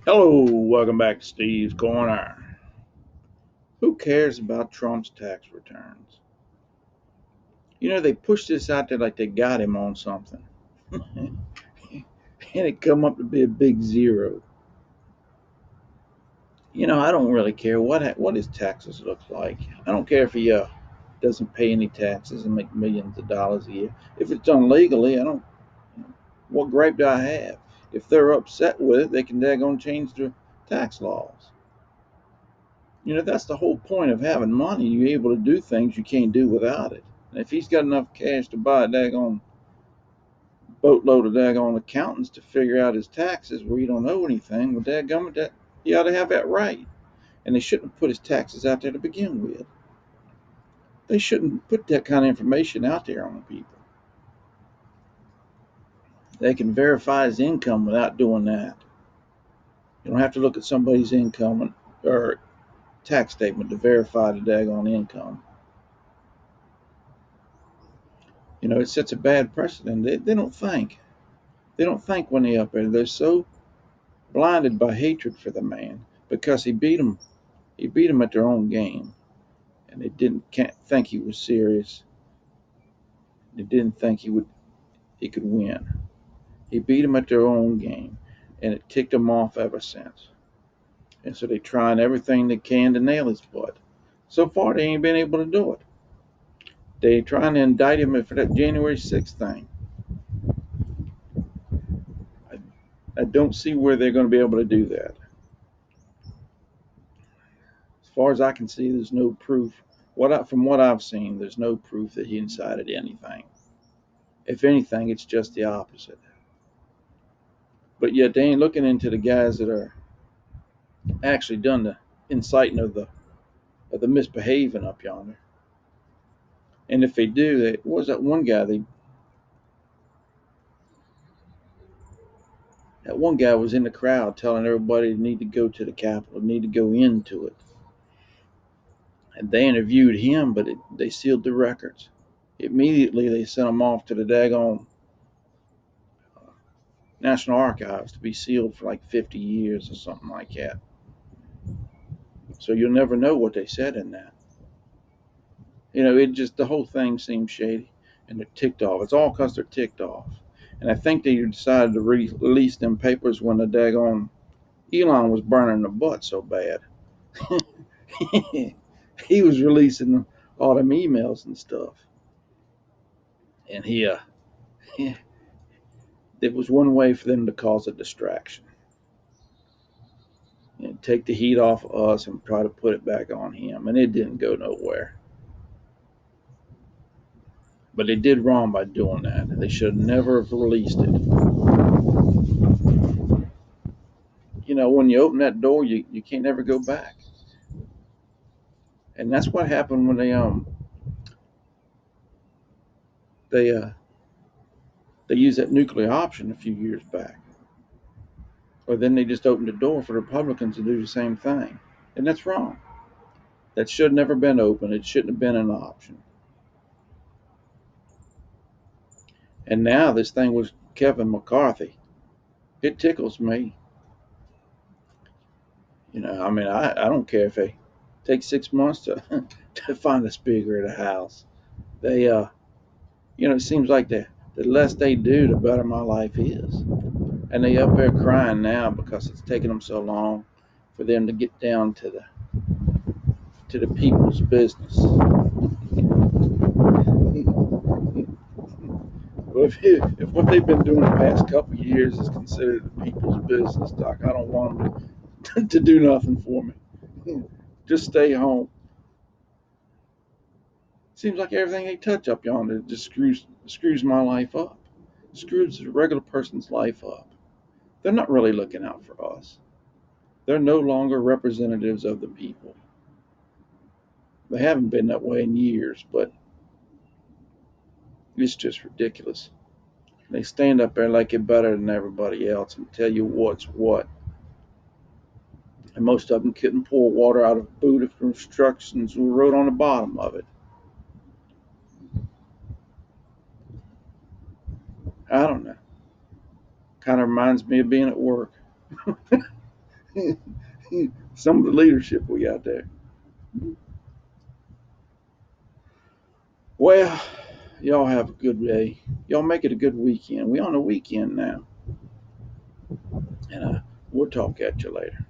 Hello, welcome back to Steve's Corner. Who cares about Trump's tax returns? They pushed this out there like they got him on something. And it come up to be a big zero. I don't really care what his taxes look like. I don't care if he doesn't pay any taxes and make millions of dollars a year. If it's done legally, I don't. What gripe do I have? If they're upset with it, they can daggone change the tax laws. That's the whole point of having money. You're able to do things you can't do without it. And if he's got enough cash to buy a daggone boatload of daggone accountants to figure out his taxes where you don't owe anything, well, dadgummit, that he ought to have that right. And they shouldn't have put his taxes out there to begin with. They shouldn't put that kind of information out there on people. They can verify his income without doing that. You don't have to look at somebody's income or tax statement to verify the daggone income. It sets a bad precedent. They don't think. They don't think when they're up there. They're so blinded by hatred for the man because he beat them. He beat them at their own game, and they can't think he was serious. They didn't think he could win. He beat them at their own game, and it ticked them off ever since. And so they trying everything they can to nail his butt. So far, they ain't been able to do it. They trying to indict him for that January 6th thing. I, I don't see where they're going to be able to do that. As far as I can see, there's no proof. From what I've seen, there's no proof that he incited anything. If anything, it's just the opposite. But yet they ain't looking into the guys that are actually done the inciting of the misbehaving up yonder. And if they do, what was that one guy? That one guy was in the crowd telling everybody they need to go to the Capitol, need to go into it. And they interviewed him, but they sealed the records. Immediately, they sent him off to the daggone National Archives to be sealed for like 50 years or something like that. So you'll never know what they said in that. It just, the whole thing seems shady and they're ticked off. It's all because they're ticked off. And I think they decided to release them papers when the daggone Elon was burning the butt so bad. He was releasing all them emails and stuff. And it was one way for them to cause a distraction. Take the heat off of us and try to put it back on him. And it didn't go nowhere. But they did wrong by doing that. They should never have released it. When you open that door, you can't ever go back. And that's what happened when they they used that nuclear option a few years back. Or then they just opened the door for the Republicans to do the same thing. And that's wrong. That should never been open. It shouldn't have been an option. And now this thing was Kevin McCarthy. It tickles me. I don't care if they take 6 months to to find a speaker at the House. They it seems like the less they do, the better my life is. And they up there crying now because it's taking them so long for them to get down to the people's business. Well, if what they've been doing the past couple of years is considered the people's business, Doc, I don't want them to do nothing for me. Just stay home. Seems like everything they touch up yonder just screws my life up. Screws a regular person's life up. They're not really looking out for us. They're no longer representatives of the people. They haven't been that way in years, but it's just ridiculous. They stand up there like they're better than everybody else and tell you what's what. And most of them couldn't pour water out of a boot if instructions were wrote on the bottom of it. I don't know. Kind of reminds me of being at work. Some of the leadership we got there. Well, y'all have a good day. Y'all make it a good weekend. We on the weekend now, and we'll talk at you later.